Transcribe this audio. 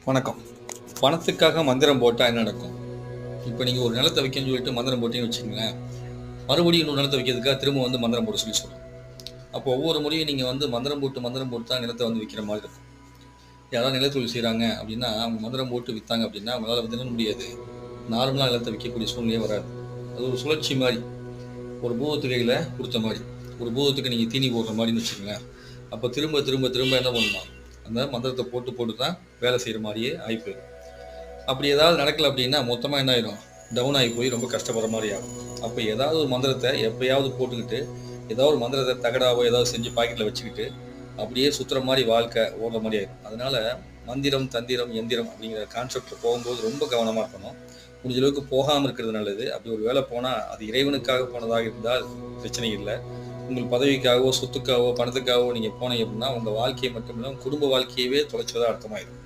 வணக்கம். பணத்துக்காக மந்திரம் போட்டால் என்ன நடக்கும்? இப்போ நீங்கள் ஒரு நிலத்தை வைக்கணும்னு சொல்லிட்டு மந்திரம் போட்டீங்கன்னு வச்சுக்கங்களேன், மறுபடியும் இன்னொரு நிலத்தை வைக்கிறதுக்காக திரும்ப வந்து மந்திரம் போட சொல்லி சொல்லும். அப்போ ஒவ்வொரு முறையும் நீங்கள் வந்து மந்திரம் போட்டு தான் நிலத்தை வந்து விற்கிற மாதிரி இருக்கும். யாராவது நிலத்தொழில் செய்கிறாங்க அப்படின்னா, அவங்க மந்திரம் போட்டு விற்றாங்க அப்படின்னா, அவங்களால வந்து என்ன முடியாது, நார்மலாக நிலத்தை விற்கக்கூடிய சூழ்நிலையே வராது. அது ஒரு சுழற்சி மாதிரி, ஒரு பூதத்து கையில் கொடுத்த மாதிரி, ஒரு பூதத்துக்கு நீங்கள் தீனி போடுற மாதிரின்னு வச்சுக்கோங்களேன். அப்போ திரும்ப திரும்ப திரும்ப என்ன பண்ணலாம், அந்த மந்திரத்தை போட்டு போட்டு தான் வேலை செய்கிற மாதிரியே ஆகிப்போயிடும். அப்படி ஏதாவது நடக்கல அப்படின்னா மொத்தமாக என்ன ஆயிடும், டவுன் ஆகி போய் ரொம்ப கஷ்டப்படுற மாதிரி ஆகும். அப்போ ஏதாவது ஒரு மந்திரத்தை எப்பயாவது போட்டுக்கிட்டு, ஏதாவது ஒரு மந்திரத்தை தகடாவோ ஏதாவது செஞ்சு பாக்கெட்டில் வச்சுக்கிட்டு அப்படியே சுற்றுற மாதிரி வாழ்க்கை ஓடுற மாதிரி ஆயிடும். அதனால மந்திரம், தந்திரம், எந்திரம் அப்படிங்கிற கான்செப்டில் போகும்போது ரொம்ப கவனமாக இருக்கணும். முடிஞ்ச அளவுக்கு போகாமல் இருக்கிறது நல்லது. அப்படி ஒரு வேலை போனால் அது இறைவனுக்காக போனதாக இருந்தால் பிரச்சனை இல்லை. உங்கள் பதவிக்காகவோ சொத்துக்காகவோ பணத்துக்காகவோ நீங்கள் போனீங்க அப்படின்னா உங்கள் வாழ்க்கையை மட்டும் இல்லை, குடும்ப வாழ்க்கையவே தொலைச்சதாக அர்த்தமாயிடும்.